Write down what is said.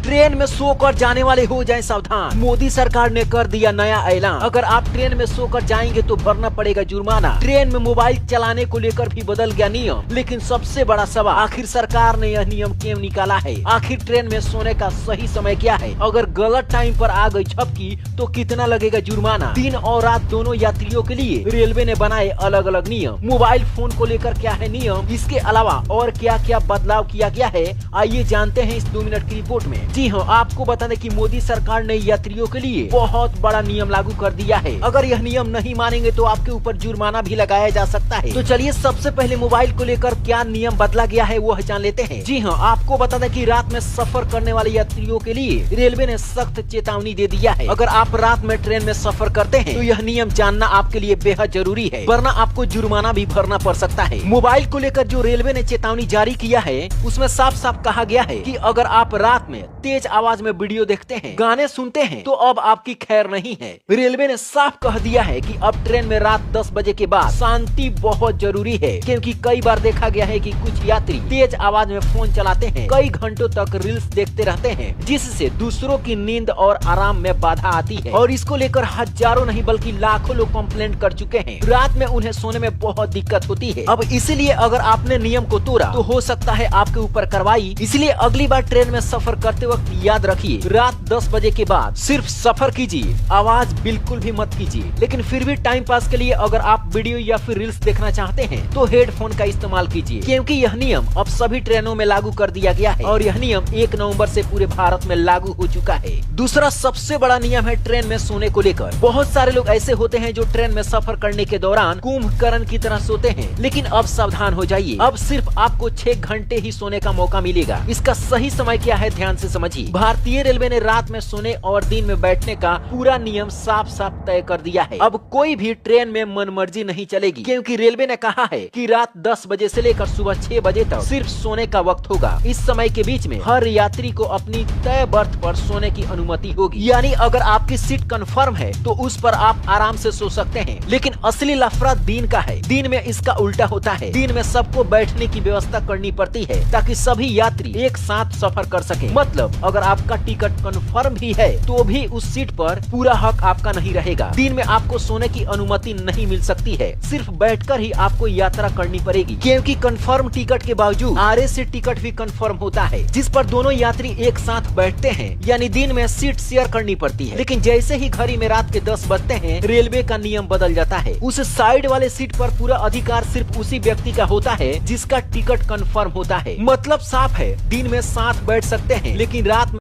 Train में सोकर जाने वाले हो जाएं सावधान। मोदी सरकार ने कर दिया नया ऐलान, अगर आप ट्रेन में सोकर जाएंगे तो भरना पड़ेगा जुर्माना। ट्रेन में मोबाइल चलाने को लेकर भी बदल गया नियम, लेकिन सबसे बड़ा सवाल आखिर सरकार ने यह नियम क्यों निकाला है? आखिर ट्रेन में सोने का सही समय क्या है? अगर गलत टाइम पर आ गई झपकी तो कितना लगेगा जुर्माना? दिन और रात दोनों यात्रियों के लिए रेलवे ने बनाए अलग अलग नियम। मोबाइल फोन को लेकर क्या है नियम, इसके अलावा और क्या क्या बदलाव किया गया है, आइए जानते हैं इस 2 मिनट की रिपोर्ट में। जी हाँ, आपको बता दें कि मोदी सरकार ने यात्रियों के लिए बहुत बड़ा नियम लागू कर दिया है। अगर यह नियम नहीं मानेंगे तो आपके ऊपर जुर्माना भी लगाया जा सकता है। तो चलिए सबसे पहले मोबाइल को लेकर क्या नियम बदला गया है वो जान लेते हैं। जी हाँ, आपको बता दें कि रात में सफर करने वाले यात्रियों के लिए रेलवे ने सख्त चेतावनी दे दिया है। अगर आप रात में ट्रेन में सफर करते हैं तो यह नियम जानना आपके लिए बेहद जरूरी है, वरना आपको जुर्माना भी भरना पड़ सकता है। मोबाइल को लेकर जो रेलवे ने चेतावनी जारी किया है उसमें साफ साफ कहा गया है कि अगर आप रात में तेज आवाज में वीडियो देखते हैं, गाने सुनते हैं तो अब आपकी खैर नहीं है। रेलवे ने साफ कह दिया है कि अब ट्रेन में रात 10 बजे के बाद शांति बहुत जरूरी है, क्योंकि कई बार देखा गया है कि कुछ यात्री तेज आवाज में फोन चलाते हैं, कई घंटों तक रील्स देखते रहते हैं, जिससे दूसरों की नींद और आराम में बाधा आती है। और इसको लेकर हजारों नहीं बल्कि लाखों लोग कंप्लेंट कर चुके हैं। रात में उन्हें सोने में बहुत दिक्कत होती है। अब इसलिए अगर आपने नियम को तोड़ा तो हो सकता है आपके ऊपर कार्रवाई। इसलिए अगली बार ट्रेन में सफर करते वक्त याद रखिए, रात 10 बजे के बाद सिर्फ सफर कीजिए, आवाज बिल्कुल भी मत कीजिए। लेकिन फिर भी टाइम पास के लिए अगर आप वीडियो या फिर रील्स देखना चाहते हैं तो हेडफोन का इस्तेमाल कीजिए, क्योंकि यह नियम अब सभी ट्रेनों में लागू कर दिया गया है और यह नियम 1 नवंबर से पूरे भारत में लागू हो चुका है। दूसरा सबसे बड़ा नियम है ट्रेन में सोने को लेकर। बहुत सारे लोग ऐसे होते हैं जो ट्रेन में सफर करने के दौरान कुंभकर्ण की तरह सोते हैं, लेकिन अब सावधान हो जाइए, अब सिर्फ आपको 6 घंटे ही सोने का मौका मिलेगा। इसका सही समय क्या है ध्यान से समझिए। भारतीय रेलवे ने रात में सोने और दिन में बैठने का पूरा नियम साफ साफ तय कर दिया है। अब कोई भी ट्रेन में मनमर्जी नहीं चलेगी, क्योंकि रेलवे ने कहा है कि रात 10 बजे से लेकर सुबह 6 बजे तक सिर्फ सोने का वक्त होगा। इस समय के बीच में हर यात्री को अपनी तय बर्थ पर सोने की अनुमति होगी, यानी अगर आपकी सीट कंफर्म है तो उस पर आप आराम से सो सकते हैं। लेकिन असली लफड़ा दिन का है, दिन में इसका उल्टा होता है। दिन में सबको बैठने की व्यवस्था करनी पड़ती है ताकि सभी यात्री एक साथ सफर कर सके। मतलब अगर आपका टिकट कंफर्म भी है तो भी उस सीट पर पूरा हक आपका नहीं रहेगा। दिन में आपको सोने की अनुमति नहीं मिल सकती है, सिर्फ बैठकर ही आपको यात्रा करनी पड़ेगी, क्योंकि कंफर्म टिकट के बावजूद RAC टिकट भी कंफर्म होता है, जिस पर दोनों यात्री एक साथ बैठते हैं, यानी दिन में सीट शेयर करनी पड़ती है। लेकिन जैसे ही घड़ी में रात के 10 बजते हैं, रेलवे का नियम बदल जाता है। उस साइड वाले सीट पर पूरा अधिकार सिर्फ उसी व्यक्ति का होता है जिसका टिकट कंफर्म होता है। मतलब साफ है, दिन में साथ बैठ सकते हैं, लेकिन रात